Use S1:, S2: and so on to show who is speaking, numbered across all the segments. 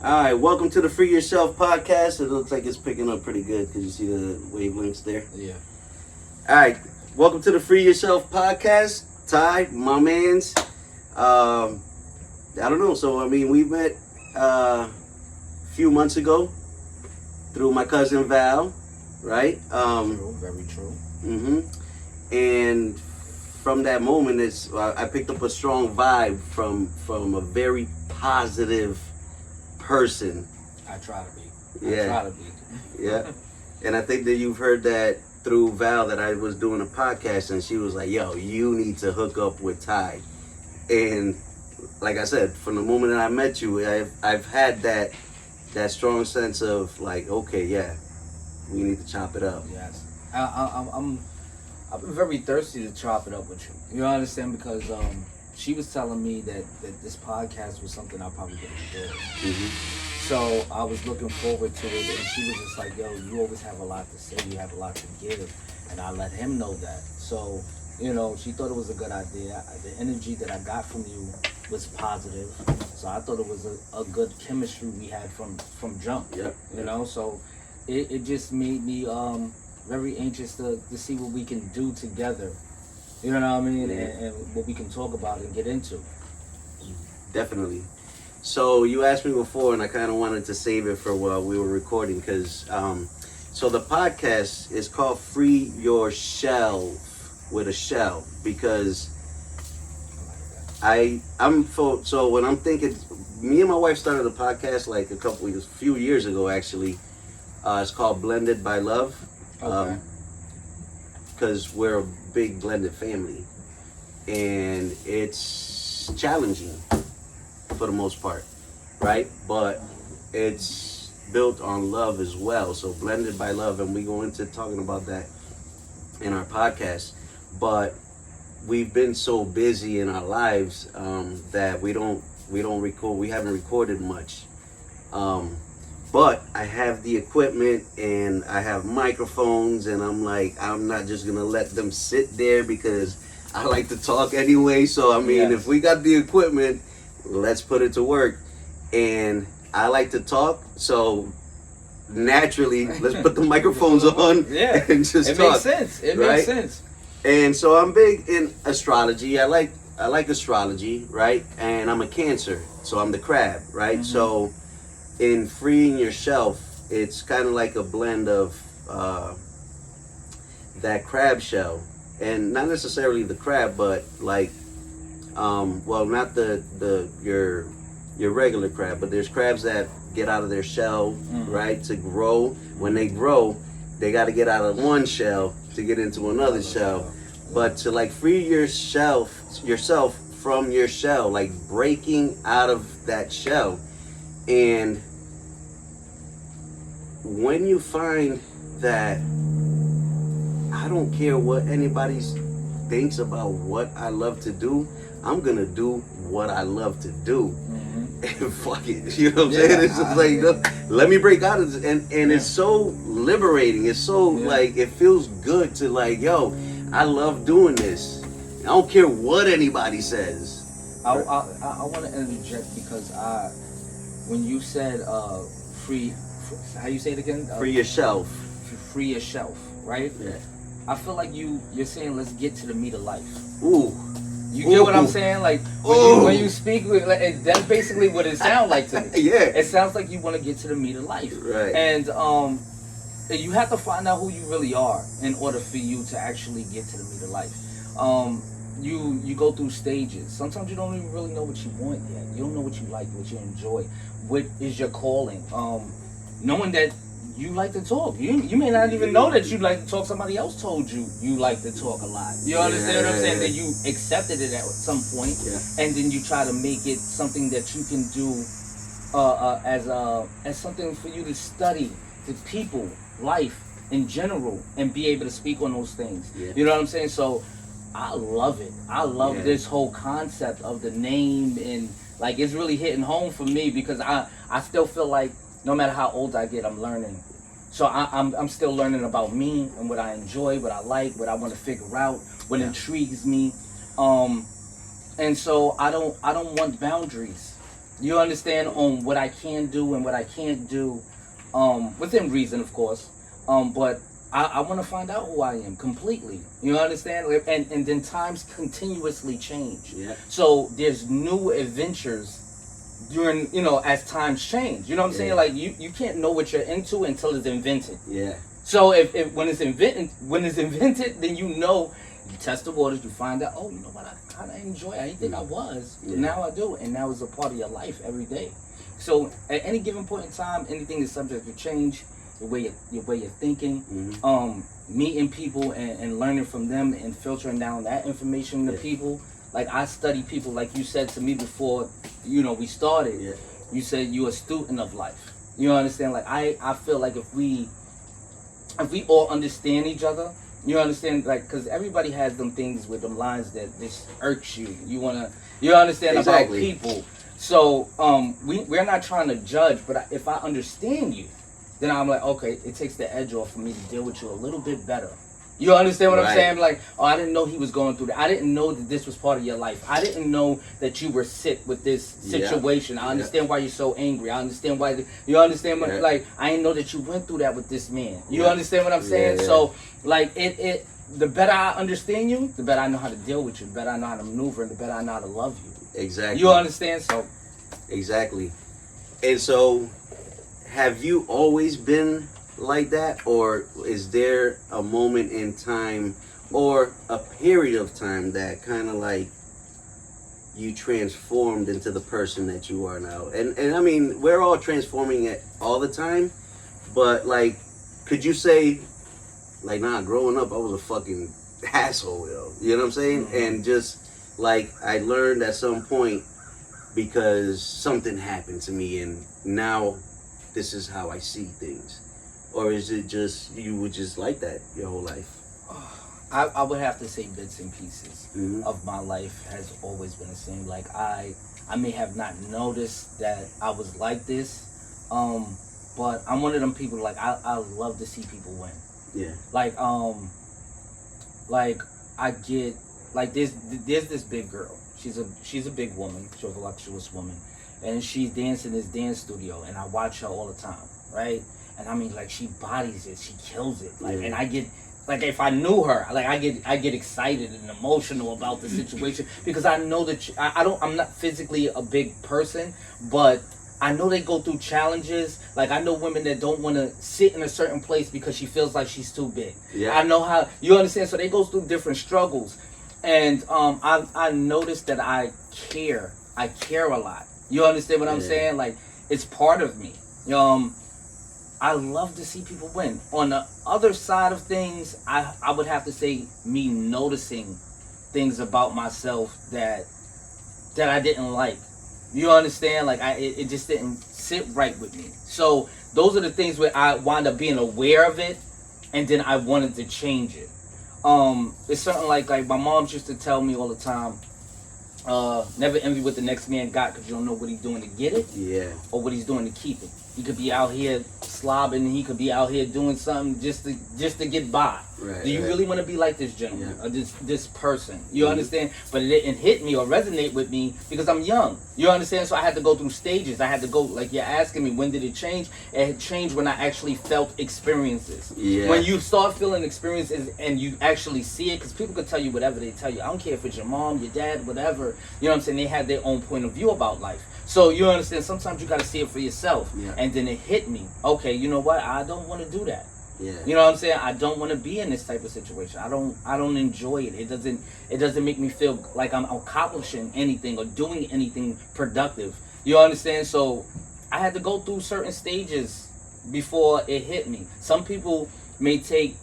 S1: Alright, welcome to the Free Yourself podcast. It looks like it's picking up pretty good because you see the wavelengths there.
S2: Yeah.
S1: Alright, welcome to the Free Yourself podcast. Ty, my mans. I don't know, so I mean, we met a few months ago through my cousin Val, right?
S2: True, very true.
S1: And from that moment, I picked up a strong vibe from a very positive person.
S2: I try to be.
S1: Yeah.
S2: I try to be.
S1: Yeah. And I think that you've heard that through Val, that I was doing a podcast and she was like, yo, you need to hook up with Ty. And like I said, from the moment that I met you, I've had that strong sense of like, okay, yeah, we need to chop it up.
S2: Yes. I've been very thirsty to chop it up with you. You understand? Because she was telling me that this podcast was something I probably could enjoy. So I was looking forward to it, and she was just like, yo, you always have a lot to say, you have a lot to give. And I let him know that. So, you know, she thought it was a good idea. The energy that I got from you was positive. So I thought it was a good chemistry we had from jump.
S1: Yeah.
S2: You know, so it just made me very anxious to see what we can do together. You know what I mean?
S1: Yeah.
S2: And what we can talk about and get into.
S1: Definitely. So you asked me before, and I kind of wanted to save it for while we were recording, because so the podcast is called Free Your Shelf with a shell, because so when I'm thinking, me and my wife started a podcast like a few years ago actually. It's called Blended by Love.
S2: Okay.
S1: Because we're a big blended family, and it's challenging for the most part, right? But it's built on love as well. So Blended by Love, and we go into talking about that in our podcast. But we've been so busy in our lives that we don't record. We haven't recorded much. But I have the equipment and I have microphones, and I'm not just gonna let them sit there because I like to talk anyway. So I mean, If we got the equipment, let's put it to work. And I like to talk, so naturally, let's put the microphones on and just
S2: it
S1: talk.
S2: Makes sense. It
S1: right?
S2: makes sense.
S1: And so I'm big in astrology. I like astrology, right? And I'm a Cancer, so I'm the crab, right? So in Freeing Your Shelf, it's kind of like a blend of that crab shell, and not necessarily the crab, but like not your regular crab, but there's crabs that get out of their shell, right, to grow. When they grow, they got to get out of one shell to get into another shell. But to like free yourself from your shell, like breaking out of that shell. And when you find that I don't care what anybody thinks about what I love to do, I'm gonna do what I love to do. And fuck it, you know what I'm saying? It's just like, let me break out of this. And it's so liberating. It's so like, it feels good to like, yo, I love doing this. I don't care what anybody says.
S2: I want to interject because when you said free, how you say it again?
S1: Free yourself.
S2: Free yourself, right?
S1: Yeah.
S2: I feel like you're saying let's get to the meat of life.
S1: Ooh.
S2: You get what I'm saying? Like when you speak, that's basically what it sounds like to me.
S1: Yeah.
S2: It sounds like you want to get to the meat of life.
S1: Right.
S2: And you have to find out who you really are in order for you to actually get to the meat of life. You go through stages. Sometimes you don't even really know what you want yet. You don't know what you like, what you enjoy, what is your calling. Knowing that you like to talk. You may not even know that you like to talk. Somebody else told you like to talk a lot. You understand what I'm saying? That you accepted it at some point, and then you try to make it something that you can do as something for you to study, to people, life in general, and be able to speak on those things. Yeah. You know what I'm saying? So I love it. I love this whole concept of the name, and like it's really hitting home for me because I still feel like no matter how old I get, I'm learning. So I'm still learning about me and what I enjoy, what I like, what I want to figure out, what intrigues me. And so I don't want boundaries. You understand, on what I can do and what I can't do, within reason, of course. But I want to find out who I am completely. You understand? And then times continuously change.
S1: Yeah.
S2: So there's new adventures during, as times change. You know what I'm saying? Like you can't know what you're into until it's invented.
S1: Yeah.
S2: So if when it's invented, then you test the waters, you find out, oh, you know what, I kind of enjoy it. I didn't think I was, but now I do, and now it's a part of your life every day. So at any given point in time, anything is subject to change. Your way you're thinking, meeting people and learning from them and filtering down that information to people. Like I study people, like you said to me before, we started. Yeah. You said you're a student of life. You understand? Like I feel like if we all understand each other, you understand, like, because everybody has them things with them lines that just irks you. You understand about people. So we're not trying to judge, but if I understand you, then I'm like, okay, it takes the edge off for me to deal with you a little bit better. You understand what I'm saying? Like, oh, I didn't know he was going through that. I didn't know that this was part of your life. I didn't know that you were sick with this situation. I understand why you're so angry. I understand why. You understand what? Like, I didn't know that you went through that with this man. You understand what I'm saying? So, like, the better I understand you, the better I know how to deal with you. The better I know how to maneuver, and the better I know how to love you.
S1: Exactly.
S2: You understand? So.
S1: Exactly. And so, have you always been like that, or is there a moment in time or a period of time that kind of like you transformed into the person that you are now? And I mean, we're all transforming it all the time, but like, could you say, like, nah, growing up I was a fucking asshole, yo. You know what I'm saying? And just like I learned at some point because something happened to me, and now this is how I see things. Or is it just, you were just like that your whole life?
S2: I would have to say bits and pieces of my life has always been the same. Like, I may have not noticed that I was like this, but I'm one of them people, like, I love to see people win.
S1: Yeah.
S2: Like I get, like, there's this big girl. She's a big woman. She's a voluptuous woman. And she's dancing in this dance studio, and I watch her all the time, right? And I mean, like, she bodies it, she kills it, like, and I get, like, if I knew her, like, I get excited and emotional about the situation because I know that I'm not physically a big person, but I know they go through challenges. Like, I know women that don't want to sit in a certain place because she feels like she's too big. Yeah. I know how, you understand? So they go through different struggles, and I noticed that I care a lot. You understand what I'm saying? Like, it's part of me. I love to see people win. On the other side of things, I would have to say me noticing things about myself that I didn't like. You understand? Like, it just didn't sit right with me. So those are the things where I wound up being aware of it, and then I wanted to change it. It's something like my mom used to tell me all the time, never envy what the next man got, because you don't know what he's doing to get it, or what he's doing to keep it. He could be out here slobbing, and he could be out here doing something just to get by. Right, do you really want to be like this gentleman or this person? You understand? But it didn't hit me or resonate with me because I'm young. You understand? So I had to go through stages. I had to go, like you're asking me, when did it change? It changed when I actually felt experiences. Yeah. When you start feeling experiences and you actually see it, because people could tell you whatever they tell you. I don't care if it's your mom, your dad, whatever. You know what I'm saying? They have their own point of view about life. So you understand? Sometimes you got to see it for yourself. Yeah. And then it hit me. Okay, you know what? I don't want to do that. Yeah. You know what I'm saying? I don't want to be in this type of situation. I don't enjoy it. It doesn't make me feel like I'm accomplishing anything or doing anything productive. You understand? So I had to go through certain stages before it hit me. Some people may take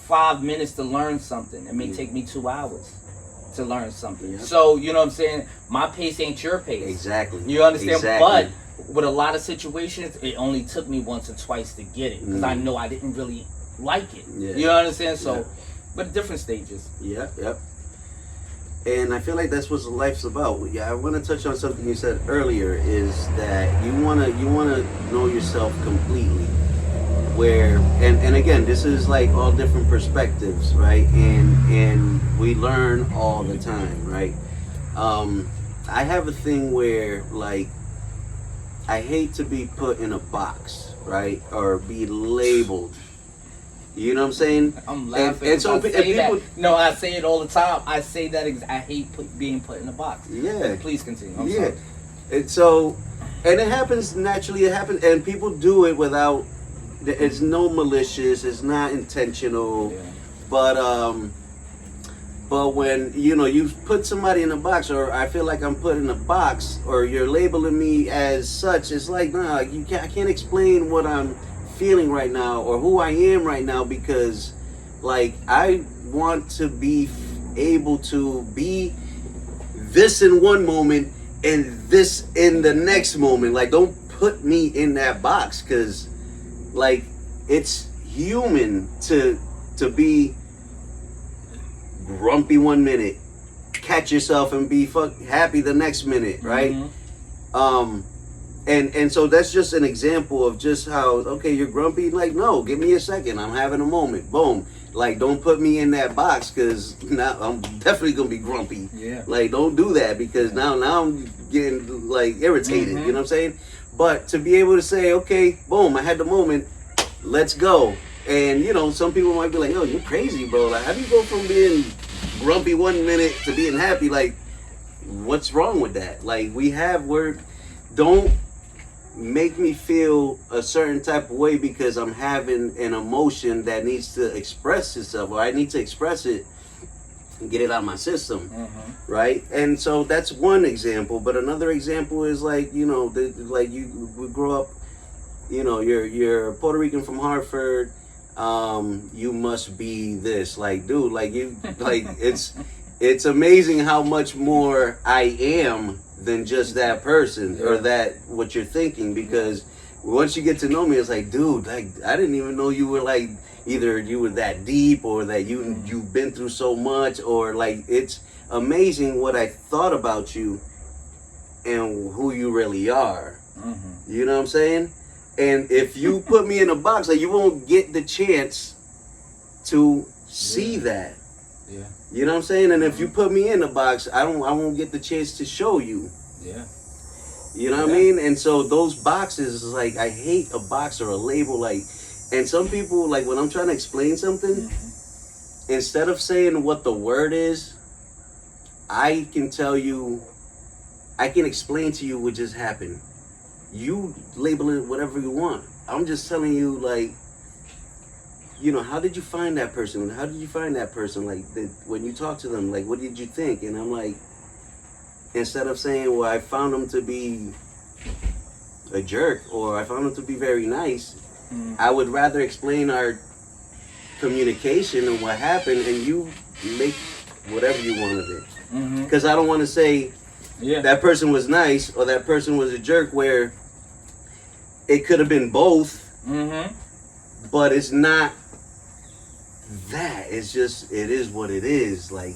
S2: 5 minutes to learn something. It may take me 2 hours to learn something. Yeah. So, you know what I'm saying? My pace ain't your pace.
S1: Exactly.
S2: You understand?
S1: Exactly.
S2: But with a lot of situations, it only took me once or twice to get it because I know I didn't really like it. Yeah. You understand? So, but different stages.
S1: Yeah, yep. And I feel like that's what life's about. Yeah, I want to touch on something you said earlier, is that you wanna know yourself completely. Where and again, this is like all different perspectives, right? And we learn all the time, right? I have a thing where, like, I hate to be put in a box, right, or be labeled. You know what I'm saying?
S2: I'm laughing.
S1: And so people,
S2: no, I say it all the time. I say that I hate being put in a box.
S1: Yeah.
S2: But please continue. I'm sorry.
S1: And so, and it happens naturally. It happens, and people do it without. It's no malicious. It's not intentional.
S2: Yeah.
S1: But when you put somebody in a box, or I feel like I'm put in a box, or you're labeling me as such, it's like I can't explain what I'm feeling right now or who I am right now, because like I want to be able to be this in one moment and this in the next moment. Like, don't put me in that box, because like it's human to be grumpy one minute, catch yourself and be happy the next minute, right? Mm-hmm. And so that's just an example of just how, okay, you're grumpy. Like, no, give me a second. I'm having a moment. Boom. Like, don't put me in that box, because now I'm definitely gonna be grumpy.
S2: Yeah.
S1: Like, don't do that, because now I'm getting like irritated.
S2: Mm-hmm.
S1: You know what I'm saying? But to be able to say, okay, boom, I had the moment. Let's go. And some people might be like, "Oh, you're crazy, bro. Like, how do you go from being grumpy one minute to being happy? Like, what's wrong with that? Like, don't make me feel a certain type of way because I'm having an emotion that needs to express itself, or I need to express it and get it out of my system." Mm-hmm. Right? And so that's one example. But another example is like, like you would grow up, you're Puerto Rican from Hartford. You must be this. Like, dude, like you, like it's amazing how much more I am than just that person or that what you're thinking, because once you get to know me, it's like, dude, like I didn't even know you were like, either you were that deep, or that you've been through so much, or like, it's amazing what I thought about you and who you really are. Mm-hmm. You know what I'm saying? And if you put me in a box, like, you won't get the chance to see that.
S2: Yeah.
S1: You know what I'm saying? And if you put me in a box, I won't get the chance to show you.
S2: Yeah.
S1: You know what I mean? And so those boxes, like, I hate a box or a label. Like, and some people, like, when I'm trying to explain something, instead of saying what the word is, I can explain to you what just happened. You label it whatever you want. I'm just telling you, like, how did you find that person? How did you find that person? Like, when you talk to them, like, what did you think? And I'm like, instead of saying, well, I found him to be a jerk, or I found him to be very nice, I would rather explain our communication and what happened, and you make whatever you want of it. Because I don't want to say that person was nice or that person was a jerk, where it could have been both, but it's not that. It's just, it is what it is. Like,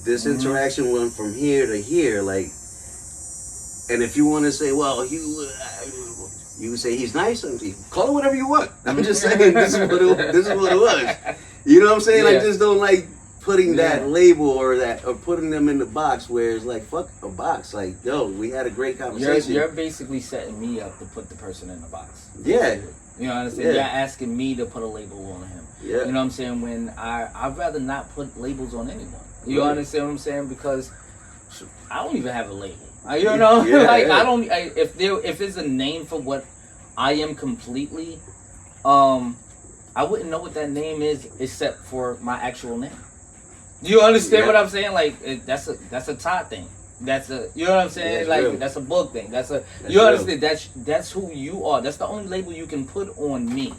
S1: this interaction went from here to here. Like, and if you want to say, well, you say he's nice, and call it whatever you want. I'm just saying, this is what it was. You know what I'm saying? I just don't like putting that label or putting them in the box, where it's like, fuck a box. Like, yo, we had a great conversation.
S2: You're basically setting me up to put the person in the box.
S1: Yeah.
S2: You know what I'm saying? Yeah. You're asking me to put a label on him. Yeah. You know what I'm saying? When I'd rather not put labels on anyone. You understand what I'm saying? Because I don't even have a label. You know? Like, I don't, if there's a name for what I am completely, I wouldn't know what that name is except for my actual name. You understand what I'm saying? Like, that's a Todd thing. That's a, you know what I'm saying? Like, real. That's a Boog thing. That's you understand? Real. That's who you are. That's the only label you can put on me.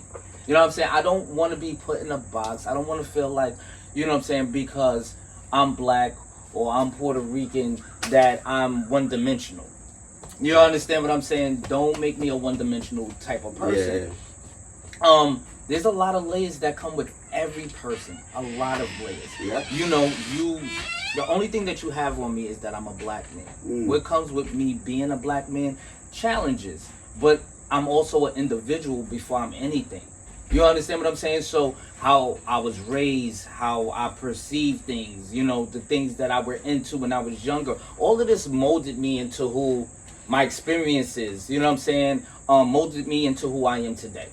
S2: You know what I'm saying? I don't want to be put in a box. I don't want to feel like, you know what I'm saying, because I'm black or I'm Puerto Rican, that I'm one-dimensional. You understand what I'm saying? Don't make me a one-dimensional type of person. Yeah. There's a lot of layers that come with every person. A lot of layers. Yep. The only thing that you have on me is that I'm a black man. What comes with me being a black man? Challenges. But I'm also an individual before I'm anything. You understand what I'm saying? So how I was raised, how I perceive things, the things that I were into when I was younger, all of this molded me into who my experiences, you know what I'm saying, molded me into who I am today.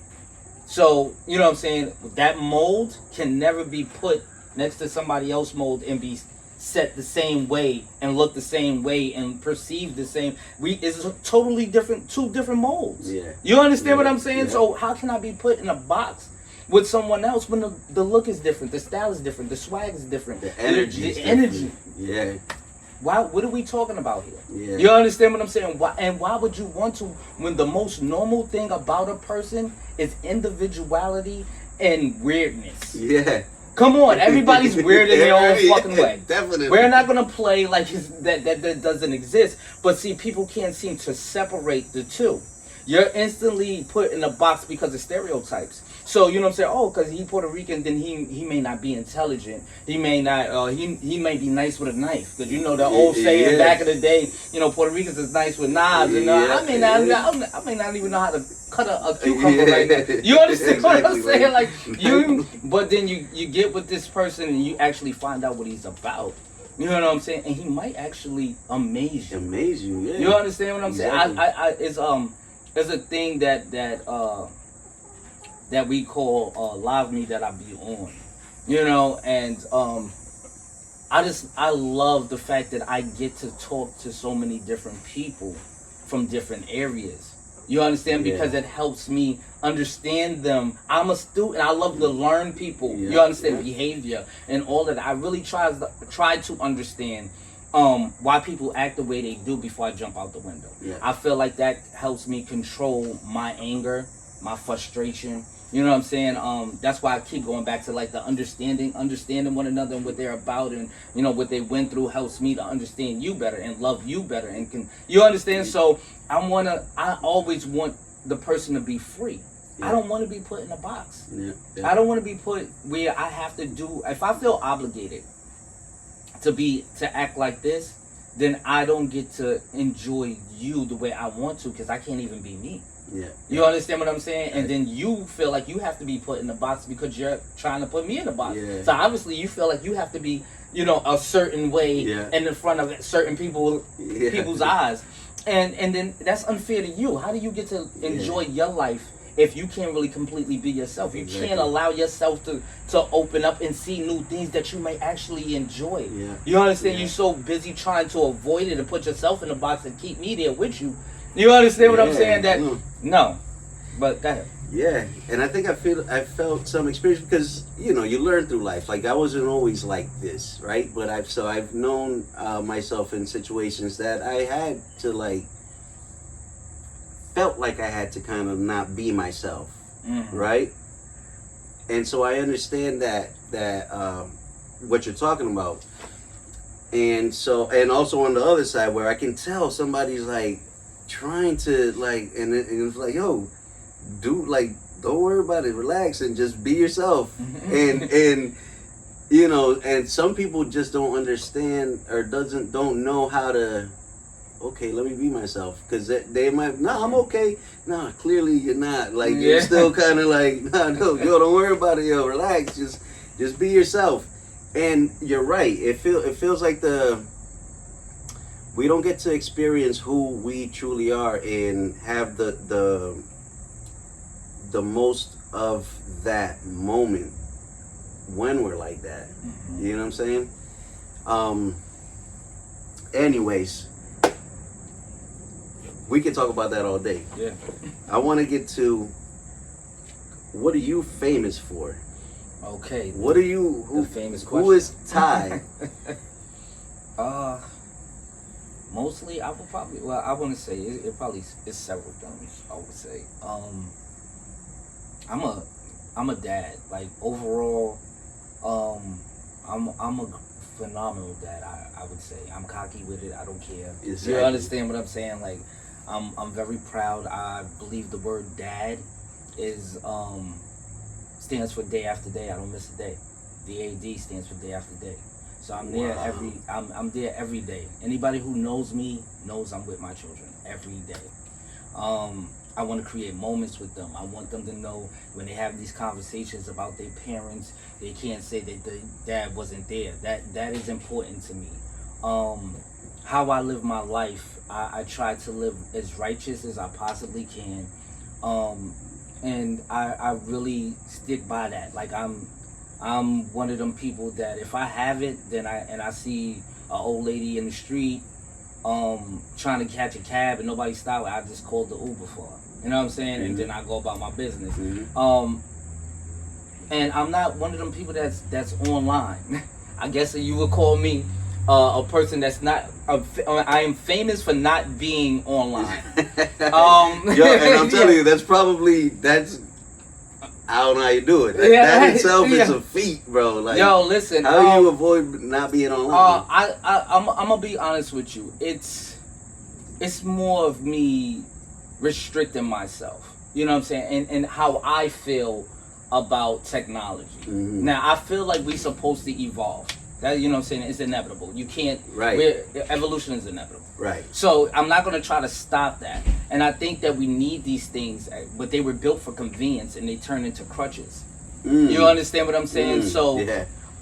S2: So, you know what I'm saying, that mold can never be put next to somebody else's mold and be set the same way and look the same way and perceive the same. It's a totally different, two different molds.
S1: Yeah.
S2: You understand what I'm saying?
S1: Yeah.
S2: So how can I be put in a box with someone else when the look is different, the style is different, the swag is different,
S1: the energy, Yeah.
S2: What are we talking about here?
S1: Yeah.
S2: You understand what I'm saying? Why would you want to, when the most normal thing about a person is individuality and weirdness?
S1: Yeah.
S2: Come on, everybody's weird in their own fucking way.
S1: Definitely.
S2: We're not gonna play like that doesn't exist. But see, people can't seem to separate the two. You're instantly put in a box because of stereotypes. So you know what I'm saying? Oh, because he's Puerto Rican, then he may not be intelligent. He may not. He may be nice with a knife. Because you know the old saying back in the day. You know, Puerto Ricans is nice with knives. And I may not even know how to cut a cucumber right now. You understand what I'm saying? Like but then you get with this person and you actually find out what he's about. You know what I'm saying? And he might actually amaze you.
S1: Amaze you, yeah.
S2: You understand what I'm saying?
S1: Exactly.
S2: It's a thing that we call live me that I be on. You know, and I love the fact that I get to talk to so many different people from different areas. You understand?
S1: Yeah.
S2: Because it helps me understand them. I'm a student. I love to learn people.
S1: Yeah.
S2: You understand behavior and all of that. I really try to understand why people act the way they do before I jump out the window.
S1: Yeah.
S2: I feel like that helps me control my anger, my frustration. You know what I'm saying? That's why I keep going back to like the understanding one another and what they're about, and you know what they went through helps me to understand you better and love you better, and you understand? So I always want the person to be free. Yeah. I don't want to be put in a box.
S1: Yeah.
S2: I don't want to be put where I have to do. If I feel obligated to act like this, then I don't get to enjoy you the way I want to, because I can't even be me.
S1: Yeah.
S2: You understand what I'm saying? And then you feel like you have to be put in the box because you're trying to put me in the box.
S1: Yeah.
S2: So obviously you feel like you have to be, you know, a certain way in the front of certain people's eyes. And then that's unfair to you. How do you get to enjoy your life if you can't really completely be yourself? You can't allow yourself to open up and see new things that you may actually enjoy.
S1: Yeah.
S2: You understand? You're so busy trying to avoid it and put yourself in the box and keep me there with you. You understand what I'm saying? That no, but go ahead.
S1: Yeah, and I think I felt some experience because you know you learn through life. Like I wasn't always like this, right? But I've known myself in situations that I had to felt like I had to kind of not be myself, right? And so I understand that what you're talking about, and also on the other side where I can tell somebody's like trying to and it's like, yo, dude, don't worry about it, relax and just be yourself. and you know, and some people just don't understand or don't know how to, okay, let me be myself, because they might, I'm okay. No, clearly you're not. You're still kind of no, yo, don't worry about it, yo, relax, just be yourself. And you're right, it feels like we don't get to experience who we truly are and have the most of that moment when we're like that. You know what I'm saying? Anyways, we can talk about that all day.
S2: Yeah.
S1: I want to get to, what are you famous for?
S2: Okay.
S1: What are you?
S2: The famous question.
S1: Who is Ty?
S2: Mostly, I would probably. Well, I want to say it probably is several things. I would say. I'm a dad. Like overall, I'm a phenomenal dad. I would say I'm cocky with it. I don't care. Exactly. You understand what I'm saying? Like, I'm very proud. I believe the word dad is stands for day after day. I don't miss a day. D.A.D stands for day after day. So I'm there I'm there every day. Anybody who knows me knows I'm with my children every day. I want to create moments with them. I want them to know when they have these conversations about their parents, they can't say that the dad wasn't there. That is important to me. how I live my life, I try to live as righteous as I possibly can. And I really stick by that. Like I'm one of them people that if I have it, then I see an old lady in the street trying to catch a cab and nobody stopped, I just called the Uber for her. You know what I'm saying? And then I go about my business. And I'm not one of them people that's online. I guess you would call me a person that's not. I am famous for not being online.
S1: Yo, and I'm telling you, that's. I don't know how you do it. That itself is a feat, bro. Like,
S2: yo, listen.
S1: How do you avoid not being online?
S2: I'm gonna be honest with you. It's more of me restricting myself. You know what I'm saying? And how I feel about technology. Now, I feel like we're supposed to evolve. That, you know what I'm saying? It's inevitable. You can't.
S1: Right.
S2: Evolution is inevitable.
S1: Right.
S2: So I'm not going to try to stop that. And I think that we need these things, but they were built for convenience and they turn into crutches. You understand what I'm saying? So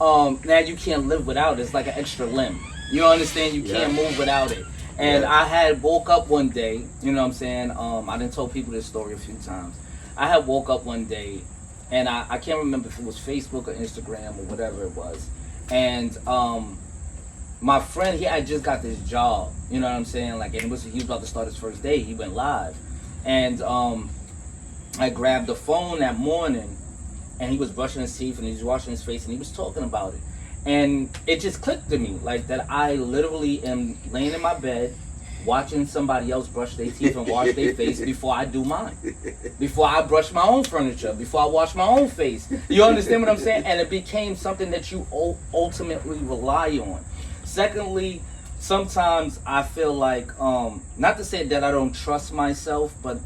S2: now you can't live without it. It's like an extra limb. You understand? You can't move without it. And I had woke up one day, you know what I'm saying? I done told people this story a few times. I had woke up one day and I can't remember if it was Facebook or Instagram or whatever it was. And my friend, he had just got this job, you know what I'm saying? Like, and he was about to start his first day. He went live, and I grabbed the phone that morning, and he was brushing his teeth and he was washing his face and he was talking about it, and it just clicked to me like that. I literally am laying in my bed, watching somebody else brush their teeth and wash their face before I do mine, before I brush my own furniture, before I wash my own face. You understand what I'm saying? And it became something that you ultimately rely on. Secondly, sometimes I feel like, not to say that I don't trust myself, but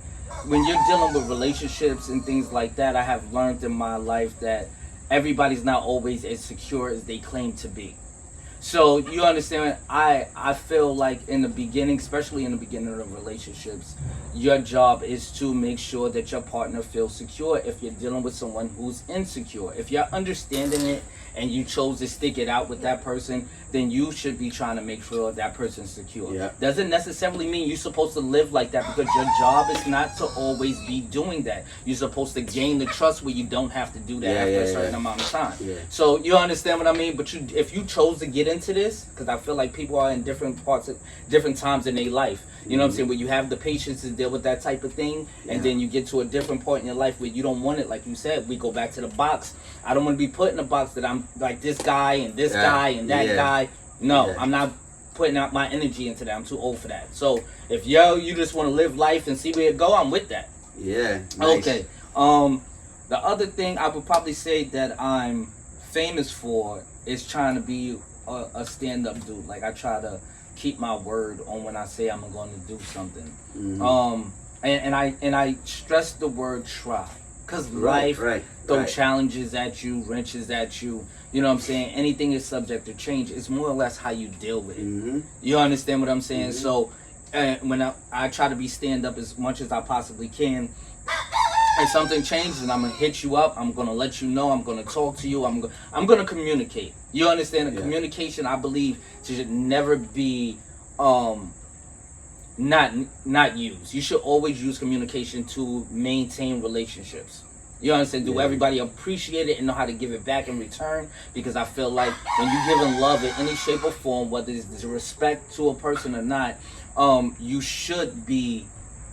S2: when you're dealing with relationships and things like that, I have learned in my life that everybody's not always as secure as they claim to be. So you understand, I feel like in the beginning, especially in the beginning of relationships, your job is to make sure that your partner feels secure. If you're dealing with someone who's insecure, if you're understanding it and you chose to stick it out with that person, then you should be trying to make sure that person's secure. Yeah. Doesn't necessarily mean you're supposed to live like that, because your job is not to always be doing that. You're supposed to gain the trust where you don't have to do that after a certain amount of time. So you understand what I mean? But if you chose to get into this, because I feel like people are in different parts of different times in their life. You know what I'm saying? Where you have the patience to deal with that type of thing, and then you get to a different point in your life where you don't want it. Like you said, we go back to the box. I don't want to be put in a box that I'm like this guy and this guy and that guy. No, I'm not putting out my energy into that. I'm too old for that. So if you just want to live life and see where it go, I'm with that.
S1: Yeah. Nice.
S2: Okay. The other thing I would probably say that I'm famous for is trying to be a stand-up dude. Like, I try to keep my word on when I say I'm going to do something. And I stress the word try, because life throw challenges at you, wrenches at you. You know what I'm saying? Anything is subject to change. It's more or less how you deal with it. You understand what I'm saying? So when I try to be stand-up as much as I possibly can, and something changes and I'm gonna hit you up, I'm gonna let you know, I'm gonna talk to you, I'm gonna communicate. You understand? The communication, I believe, should never be not used. You should always use communication to maintain relationships. You understand? Do everybody appreciate it and know how to give it back in return? Because I feel like when you're giving love in any shape or form, whether it's respect to a person or not, you should be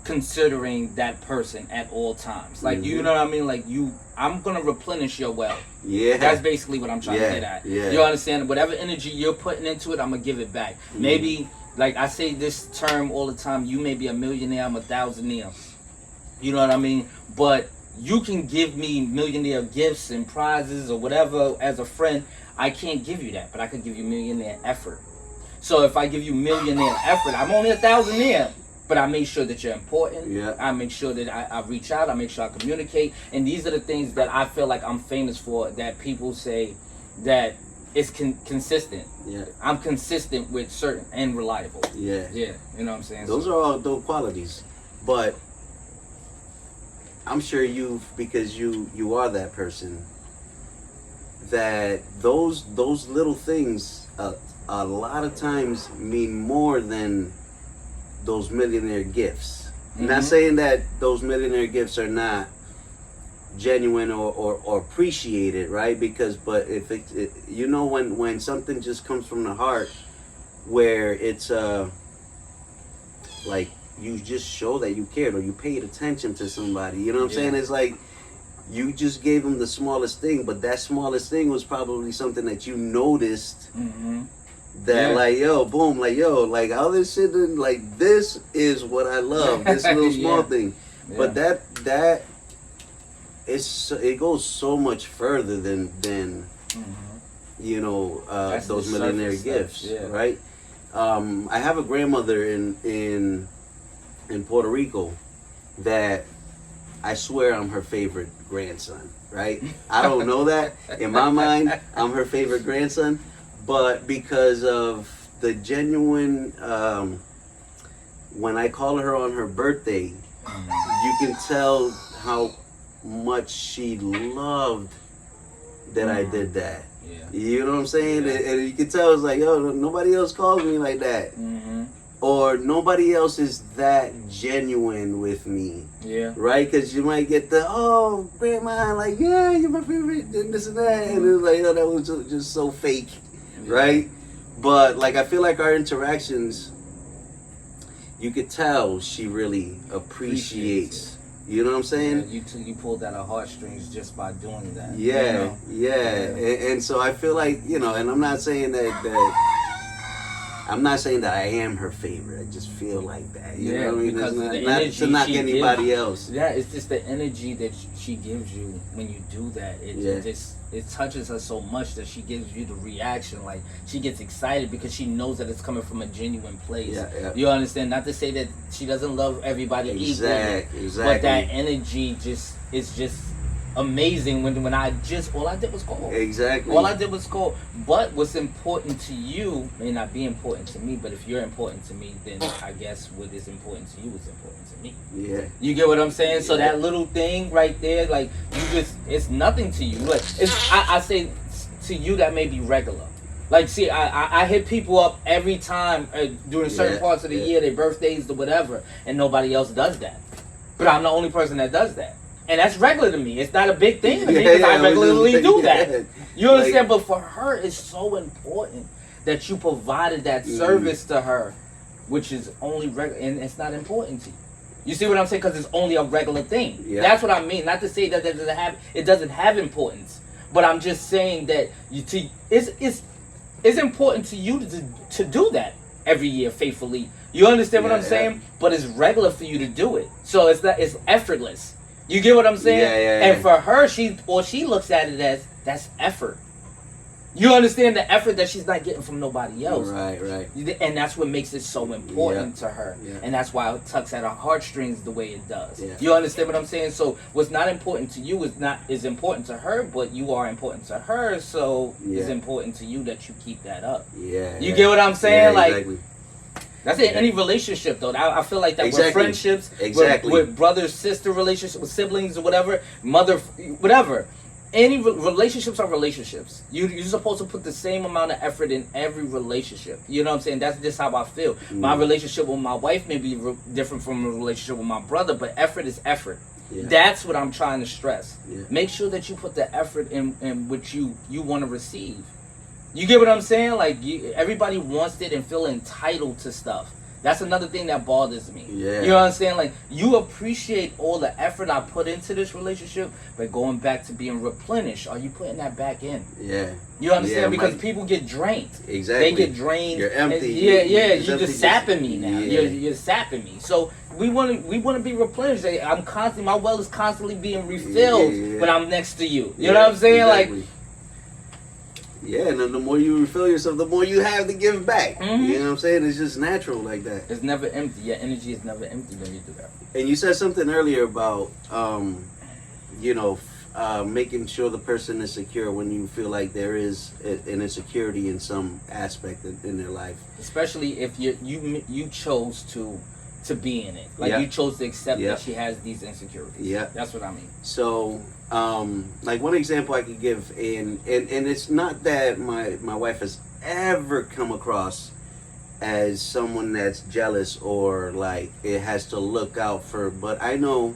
S2: considering that person at all times. Like, you know what I mean? Like, I'm gonna replenish your well. That's basically what I'm trying to get at. You understand? Whatever energy you're putting into it, I'm gonna give it back. Maybe, like I say this term all the time, you may be a millionaire, I'm a thousandaire. You know what I mean? But you can give me millionaire gifts and prizes or whatever as a friend. I can't give you that, but I could give you millionaire effort. So if I give you millionaire effort, I'm only a thousandaire, but I make sure that you're important. I make sure that I reach out. I make sure I communicate. And these are the things that I feel like I'm famous for, that people say that it's consistent. I'm consistent with certain and reliable. You know what I'm saying?
S1: Those are all dope qualities. But I'm sure because you are that person, that those little things, a lot of times mean more than those millionaire gifts. I'm not saying that those millionaire gifts are not genuine or appreciated, right? Because, but if it you know, when something just comes from the heart, where it's like you just show that you cared or you paid attention to somebody, you know what I'm saying? It's like you just gave them the smallest thing, but that smallest thing was probably something that you noticed. That like, yo, boom, like, yo, like all this shit, like this is what I love, this little small thing. But that it goes so much further than you know, those millionaire gifts, right? I have a grandmother in Puerto Rico that I swear I'm her favorite grandson, right? I don't know that. In my mind, I'm her favorite grandson, but because of the genuine, when I call her on her birthday, you can tell how much she loved that I did that. You know what I'm saying? And you can tell it's like, yo, nobody else calls me like that. Or nobody else is that genuine with me. Right? Because you might get the, oh, grandma, like, yeah, you're my favorite, and this and that. And it's like, oh, that was just so fake. Right? But, like, I feel like our interactions, you could tell she really appreciates. You know what I'm saying?
S2: You pulled out her heartstrings just by doing that.
S1: And so I feel like, you know, and I'm not saying that I'm not saying that I am her favorite. I just feel like that. You know what I mean?
S2: Because
S1: not to knock anybody else.
S2: Yeah, it's just the energy that she gives you when you do that. It touches her so much that she gives you the reaction. Like, she gets excited because she knows that it's coming from a genuine place. You understand? Not to say that she doesn't love everybody equally. But that energy is just amazing when all I did was call. All I did was call. But what's important to you may not be important to me, but if you're important to me, then I guess what is important to you is important to me. You get what I'm saying? So that little thing right there, like, it's nothing to you. Like, I say to you that may be regular. Like, see, I hit people up every time during certain parts of the year, their birthdays or whatever, and nobody else does that. But I'm the only person that does that. And that's regular to me. It's not a big thing to me because I regularly do that. You understand? But for her, it's so important that you provided that service to her, which is only regular, and it's not important to you. You see what I'm saying? Because it's only a regular thing. That's what I mean. Not to say that it doesn't have importance, but I'm just saying that it's important to you to do that every year faithfully. You understand what I'm saying? But it's regular for you to do it, so it's effortless. You get what I'm saying? And for her, she looks at it as that's effort. You understand the effort that she's not getting from nobody else.
S1: Right.
S2: And that's what makes it so important to her. And that's why it tugs at her heartstrings the way it does. You understand what I'm saying? So what's not important to you is important to her, but you are important to her, so it's important to you that you keep that up. You get what I'm saying? Exactly. That's in any relationship, though. I feel like that with friendships, with brothers, sister relationships, with siblings or whatever, mother, whatever. Any relationships are relationships. You're supposed to put the same amount of effort in every relationship. You know what I'm saying? That's just how I feel. My relationship with my wife may be different from a relationship with my brother, but effort is effort. That's what I'm trying to stress. Make sure that you put the effort in which you want to receive. You get what I'm saying? Like, everybody wants it and feel entitled to stuff. That's another thing that bothers me. You know what I'm saying? Like, you appreciate all the effort I put into this relationship, but going back to being replenished, are you putting that back in? You understand? Because people get drained. They get drained.
S1: You're empty.
S2: You're just sapping me now. You're sapping me. So we want to be replenished. My well is constantly being refilled when I'm next to you. You know what I'm saying? Like.
S1: And then the more you refill yourself, the more you have to give back. You know what I'm saying? It's just natural like that.
S2: It's never empty. Your energy is never empty when you do that.
S1: And you said something earlier about, making sure the person is secure when you feel like there is an insecurity in some aspect in their life.
S2: Especially if you chose to be in it. Like, you chose to accept that she has these insecurities. That's what I mean.
S1: So, like, one example I could give, and it's not that my wife has ever come across as someone that's jealous or like it has to look out for. But I know,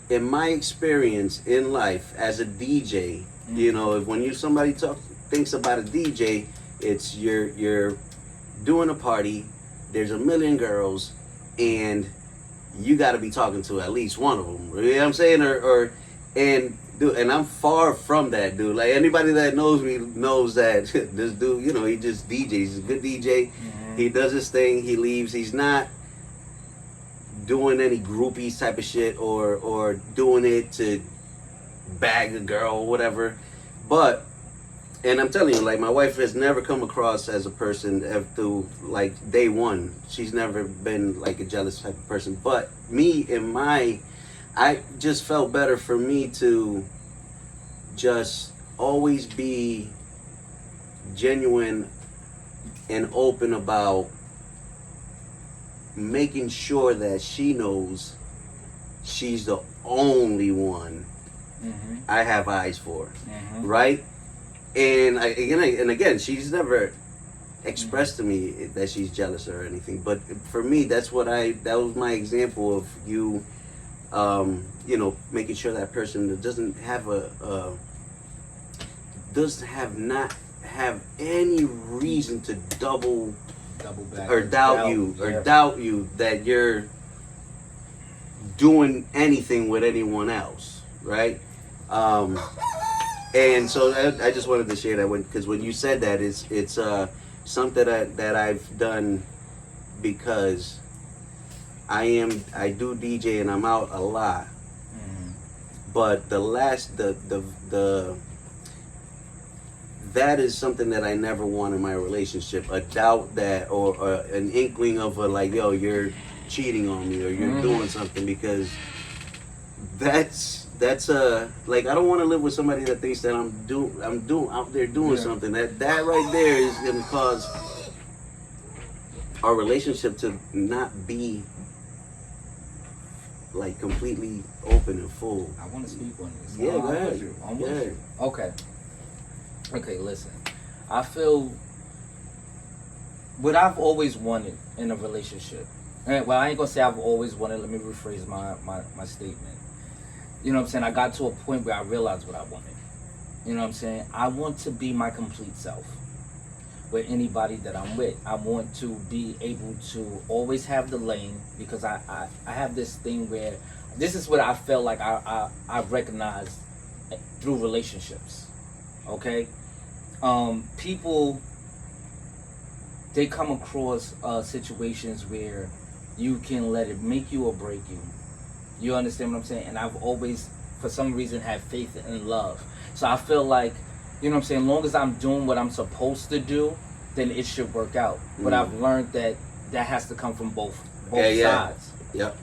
S1: in my experience in life as a DJ, you know, if when somebody thinks about a DJ, it's you're doing a party. There's a million girls, and you got to be talking to at least one of them. You know what I'm saying? Dude, and I'm far from that, dude. Like, anybody that knows me knows that this dude, you know, he just DJs. He's a good DJ. Mm-hmm. He does his thing. He leaves. He's not doing any groupies type of shit or doing it to bag a girl or whatever. But, and I'm telling you, like, my wife has never come across as a person through, like, day one. She's never been, like, a jealous type of person. But me, I just felt better for me to just always be genuine and open about making sure that she knows she's the only one I have eyes for, right? And again, she's never expressed to me that she's jealous or anything. But for me, that was my example of you. You know, making sure that person doesn't have not have any reason to double back or doubt you that you're doing anything with anyone else, right? And so I just wanted to share that because when you said that, it's something that I've done because I do DJ and I'm out a lot. But that is something that I never want in my relationship. A doubt that, or an inkling of like, yo, you're cheating on me or you're doing something, because that's like, I don't want to live with somebody that thinks that I'm out there doing something. That right there is gonna cause our relationship to not be like completely open and full.
S2: I want to speak on this.
S1: Yeah, go ahead.
S2: I'm with you. Okay, listen. I feel what I've always wanted in a relationship. Well, I ain't gonna say I've always wanted. Let me rephrase my statement. You know what I'm saying? I got to a point where I realized what I wanted. You know what I'm saying? I want to be my complete self with anybody that I'm with. I want to be able to always have the lane, because I have this thing where this is what I felt like I recognized through relationships. Okay? People, they come across situations where you can let it make you or break you. You understand what I'm saying? And I've always, for some reason, had faith in love. So I feel like, you know what I'm saying, as long as I'm doing what I'm supposed to do, then it should work out. But I've learned that has to come from both sides.
S1: Yep.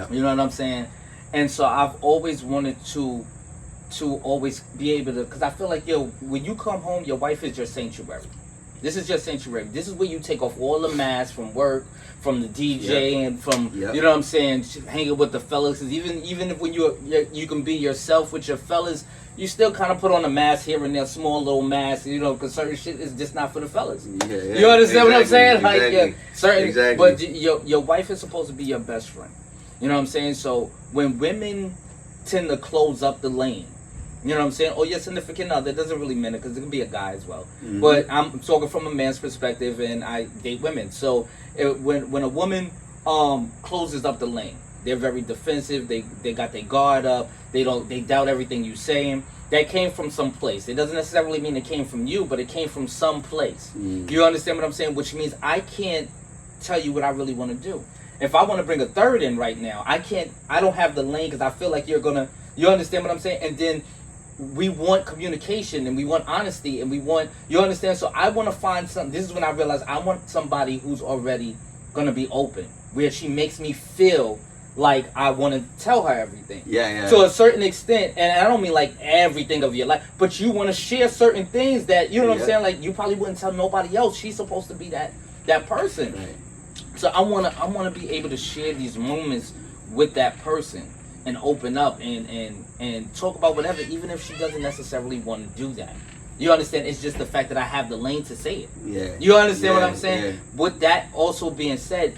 S2: You know what I'm saying? And so I've always wanted to always be able to, because I feel like, yo, when you come home, your wife is your sanctuary. This is your sanctuary. This is where you take off all the masks from work, from the DJ, and from, you know what I'm saying, hanging with the fellas. Even if when you can be yourself with your fellas, you still kind of put on a mask here and there, small little mask, you know, because certain shit is just not for the fellas. You understand what I'm saying? But your wife is supposed to be your best friend. You know what I'm saying? So when women tend to close up the lane, you know what I'm saying? Or your significant other, it doesn't really mean it, because it can be a guy as well. But I'm talking from a man's perspective, and I date women. So when a woman closes up the lane, they're very defensive. They got their guard up. They doubt everything you saying. That came from some place. It doesn't necessarily mean it came from you, but it came from some place. You understand what I'm saying? Which means I can't tell you what I really want to do. If I want to bring a third in right now, I don't have the lane, because I feel like you understand what I'm saying? And then we want communication, and we want honesty, and you understand? So I want to find something. This is when I realized I want somebody who's already going to be open, where she makes me feel like I want to tell her everything. To a certain extent, and I don't mean like everything of your life, but you want to share certain things that, you know what I'm saying? Like, you probably wouldn't tell nobody else. She's supposed to be that person. Right. So I want to be able to share these moments with that person and open up and talk about whatever, even if she doesn't necessarily want to do that. You understand? It's just the fact that I have the lane to say it.
S1: Yeah.
S2: You understand what I'm saying?
S1: Yeah.
S2: With that also being said,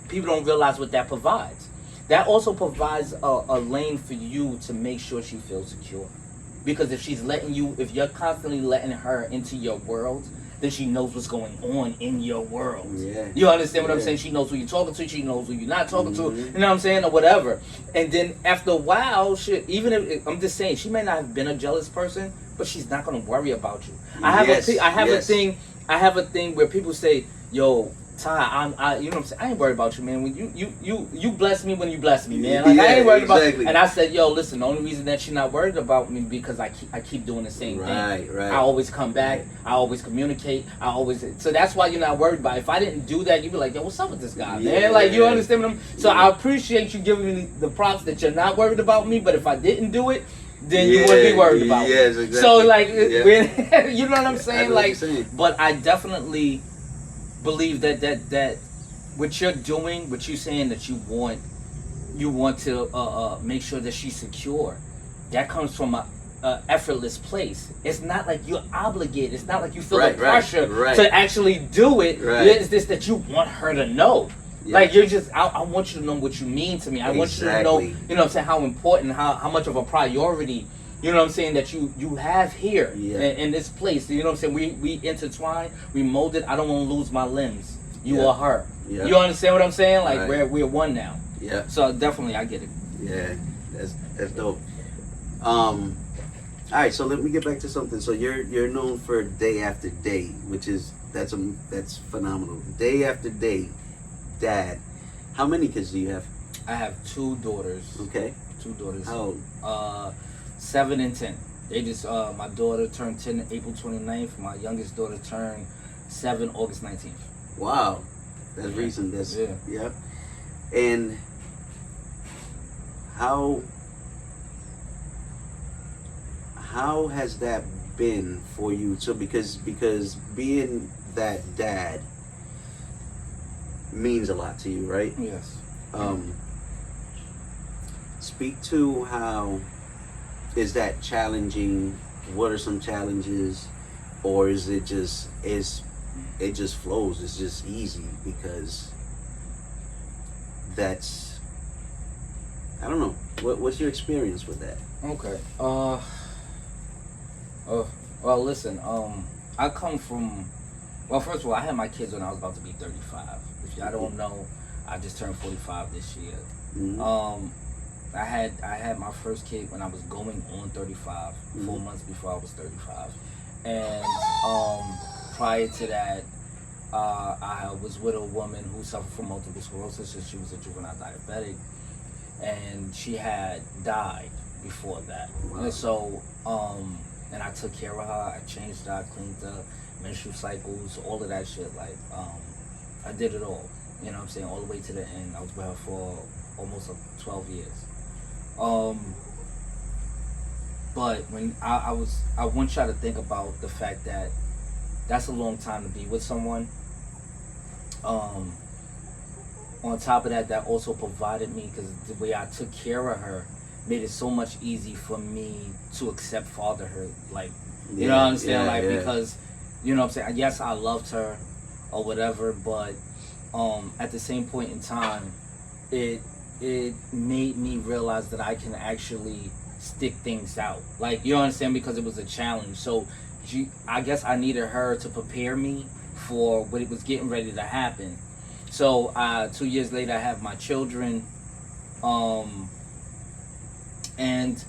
S2: people don't realize what that provides. That also provides a lane for you to make sure she feels secure. Because if you're constantly letting her into your world, then she knows what's going on in your world.
S1: Yeah.
S2: You understand what I'm saying? She knows who you're talking to, she knows who you're not talking to, you know what I'm saying, or whatever. And then after a while, shit, even if, I'm just saying, she may not have been a jealous person, but she's not going to worry about you. I have a thing where people say, yo, Ty, you know what I'm saying? I ain't worried about you, man. When you bless me when you bless me, man. Like, I ain't worried about. And I said, yo, listen. The only reason that she's not worried about me because I keep doing the same thing. Right. I always come back. I always communicate. So that's why you're not worried about it. If I didn't do that, you'd be like, yo, what's up with this guy, man? Like, you understand what I'm? So I appreciate you giving me the props that you're not worried about me. But if I didn't do it, then you wouldn't be worried about me.
S1: Yes, exactly.
S2: So like, you know what I'm saying? Like, but I definitely believe that what you're doing, what you're saying that you want to make sure that she's secure, that comes from a effortless place. It's not like you're obligated. It's not like you feel the pressure to actually do it. It's just that you want her to know. Yeah. Like you're just, I want you to know what you mean to me. I want you to know, you know what I'm saying, how important, how much of a priority, you know what I'm saying, that you have here in this place. You know what I'm saying? We intertwine, we molded. I don't want to lose my limbs. You or her. Yeah. You understand what I'm saying? Like we're one now. Yeah. So definitely, I get it. Yeah, that's dope. All
S1: right, so let me get back to something. So you're known for Day After Day, which is that's phenomenal. Day After Day, Dad. How many kids do you have?
S2: I have 2 daughters.
S1: Okay.
S2: 2 daughters.
S1: How old?
S2: 7 and 10. They just my daughter turned 10 April 29th. My youngest daughter turned 7 August 19th.
S1: Wow, that's recent. That's yeah. And how has that been for you? So because being that dad means a lot to you, right?
S2: Yes.
S1: Speak to how is that challenging? What are some challenges, or is it just flows? It's just easy because that's, I don't know. What's your experience with that?
S2: Okay. Well, listen. I come from. Well, first of all, I had my kids when I was about to be 35. If y'all don't know, I just turned 45 this year. Mm-hmm. I had my first kid when I was going on 35, 4 months before I was 35, and prior to that, I was with a woman who suffered from multiple sclerosis. She was a juvenile diabetic, and she had died before that. Wow. And so, and I took care of her. I changed her, I cleaned her, menstrual cycles, all of that shit. Like, I did it all. You know what I'm saying? All the way to the end. I was with her for almost 12 years. But when I want y'all to think about the fact that that's a long time to be with someone. On top of that, that also provided me, because the way I took care of her made it so much easy for me to accept fatherhood. Like, you know what I'm saying? Because, you know what I'm saying? Yes, I loved her or whatever, but at the same point in time, it made me realize that I can actually stick things out. Like, you understand? Because it was a challenge. So I guess I needed her to prepare me for what it was getting ready to happen. So 2 years later, I have my children, and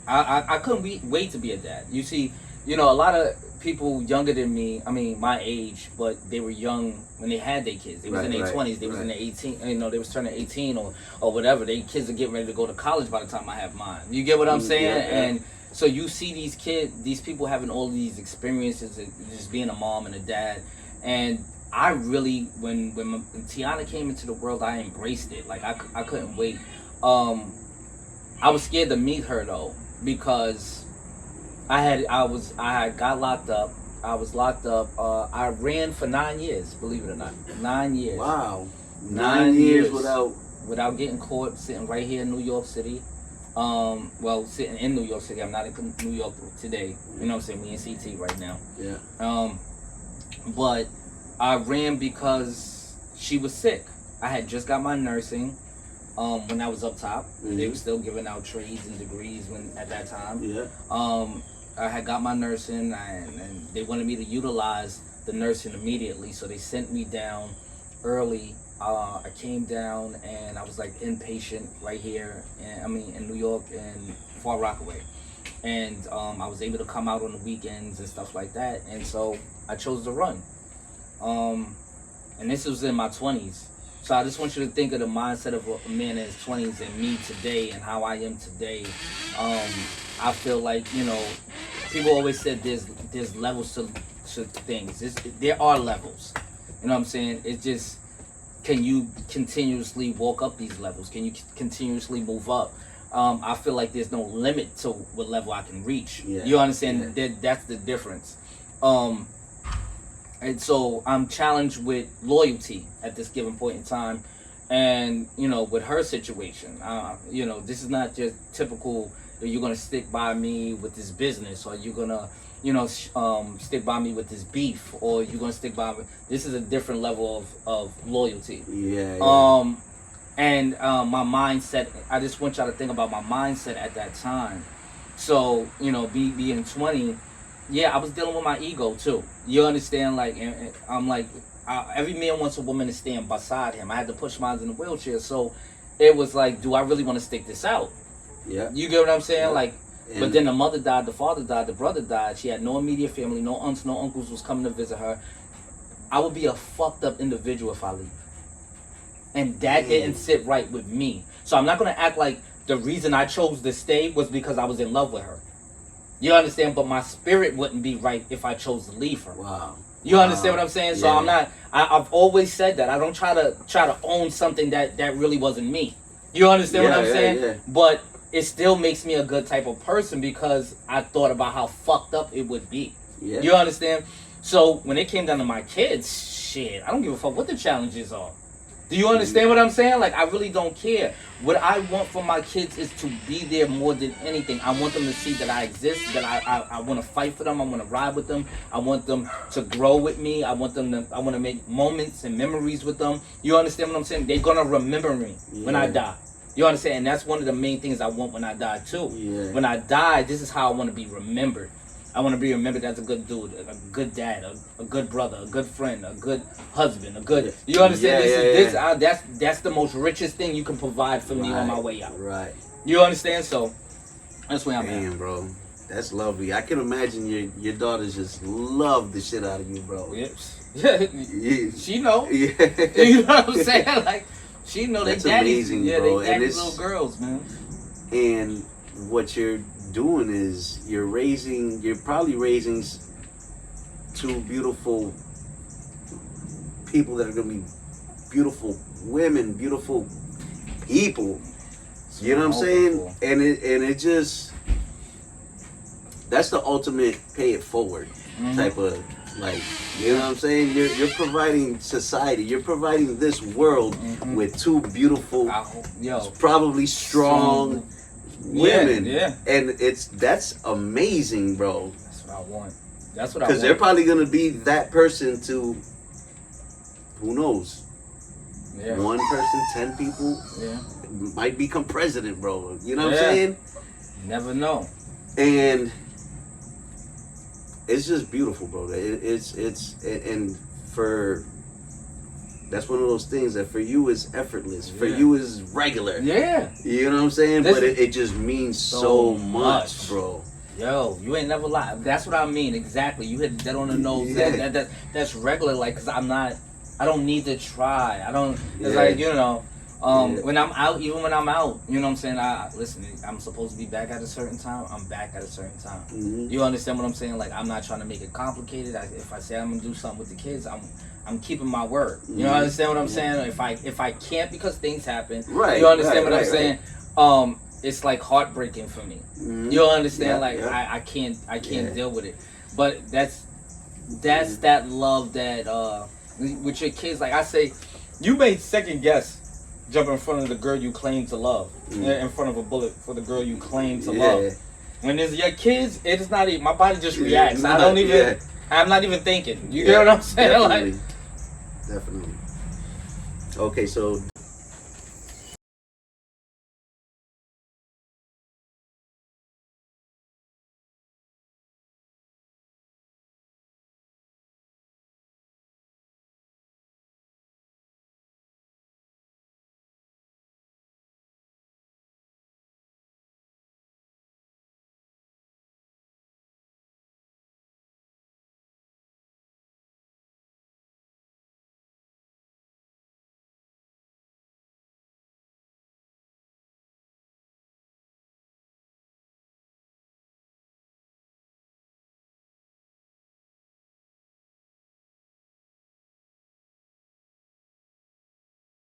S2: I couldn't wait to be a dad. You see, you know, a lot of people younger than me, I mean my age, but they were young when they had their kids. They was in their 20s, they was in their 18, you know, they was turning 18 or whatever. They kids are getting ready to go to college by the time I have mine. You get what I'm saying? Yeah. And so you see these people having all these experiences, just being a mom and a dad. And I really, when Tiana came into the world, I embraced it. Like, I couldn't wait. I was scared to meet her though, because I had got locked up. I was locked up. I ran for 9 years, believe it or not. 9 years.
S1: Wow. 9 years without
S2: getting caught, sitting right here in New York City. Well, sitting in New York City. I'm not in New York today. You know what I'm saying? We in CT right now.
S1: Yeah.
S2: But I ran because she was sick. I had just got my nursing when I was up top.
S1: Mm-hmm.
S2: They were still giving out trades and degrees at that time.
S1: Yeah.
S2: I had got my nursing, and they wanted me to utilize the nursing immediately, so they sent me down early. I came down and I was like inpatient right here, in New York and Far Rockaway, and I was able to come out on the weekends and stuff like that, and so I chose to run. And this was in my 20s. So I just want you to think of the mindset of a man in his 20s and me today and how I am today. I feel like, people always said there's levels to things. There are levels. You know what I'm saying? It's just, can you continuously walk up these levels? Can you continuously move up? I feel like there's no limit to what level I can reach.
S1: Yeah.
S2: You understand? Yeah. That's the difference. And so I'm challenged with loyalty at this given point in time. And, with her situation, this is not just typical, you're going to stick by me with this business, or you're going to, stick by me with this beef, or you're going to stick by me. This is a different level of loyalty.
S1: Yeah.
S2: And my mindset, I just want y'all to think about my mindset at that time. So, being 20, yeah, I was dealing with my ego too. You understand? Like, and I'm like, every man wants a woman to stand beside him. I had to push mine in the wheelchair, so it was like, do I really want to stick this out?
S1: Yeah.
S2: You get what I'm saying?
S1: Yeah.
S2: Like, but then the mother died, the father died, the brother died. She had no immediate family, no aunts, no uncles was coming to visit her. I would be a fucked up individual if I leave. And that didn't sit right with me. So I'm not going to act like the reason I chose to stay was because I was in love with her. You understand? But my spirit wouldn't be right if I chose to leave her.
S1: Wow.
S2: You understand what I'm saying? So I'm not. I've always said that I don't try to own something that really wasn't me. You understand what I'm saying?
S1: Yeah.
S2: But it still makes me a good type of person because I thought about how fucked up it would be.
S1: Yeah.
S2: You understand? So when it came down to my kids, shit, I don't give a fuck what the challenges are. Do you understand what I'm saying? Like, I really don't care. What I want for my kids is to be there more than anything. I want them to see that I exist, that I want to fight for them. I want to ride with them. I want them to grow with me. I want to make moments and memories with them. You understand what I'm saying? They're going to remember me when I die. You understand? And that's one of the main things I want when I die, too.
S1: Yeah.
S2: When I die, this is how I want to be remembered. I want to be remembered as a good dude, a good dad, a good brother, a good friend, a good husband, a good. You understand? That's the most richest thing you can provide for me on my way out.
S1: Right.
S2: You understand? So that's where I'm at.
S1: Man, bro, that's lovely. I can imagine your daughters just love the shit out of you, bro.
S2: Yeah. She know.
S1: Yeah.
S2: You know what I'm saying? Like, she know they
S1: That's
S2: daddies.
S1: amazing,
S2: yeah,
S1: bro.
S2: they daddies little girls, man.
S1: And what you're doing is you're probably raising two beautiful people that are going to be beautiful women, beautiful people. You know what I'm saying? And it just, that's the ultimate pay it forward type of, like, you know what I'm saying? You're providing society, you're providing this world with two beautiful, probably strong women.
S2: Yeah.
S1: And that's amazing, bro.
S2: That's what I want. That's what I want.
S1: Because they're probably gonna be that person to, who knows?
S2: Yeah.
S1: One person, 10 people.
S2: Yeah.
S1: Might become president, bro. You know what I'm saying?
S2: Never know.
S1: And it's just beautiful, bro. And for, that's one of those things that for you is effortless. For you is regular.
S2: Yeah.
S1: You know what I'm saying? But it just means so much, bro.
S2: Yo, you ain't never lied. That's what I mean. Exactly. You hit that on the nose. Yeah. That's regular. Like, cause I don't need to try. I don't. It's like, when I'm out, even when I'm out, you know what I'm saying? Listen, I'm supposed to be back at a certain time. I'm back at a certain time.
S1: Mm-hmm.
S2: You understand what I'm saying? Like, I'm not trying to make it complicated. If I say I'm gonna do something with the kids, I'm keeping my word. You know, understand what I'm saying? If I can't because things happen,
S1: right?
S2: You understand what I'm saying? It's like heartbreaking for me.
S1: Mm-hmm.
S2: You understand? I can't deal with it. But that's that love that with your kids. Like I say, you may second guess jump in front of the girl you claim to love, in front of a bullet for the girl you claim to love. When it's your kids, it is not even. My body just reacts. I don't even. Yeah. I'm not even thinking. You get what I'm saying?
S1: Definitely.
S2: Like,
S1: Definitely. Okay, so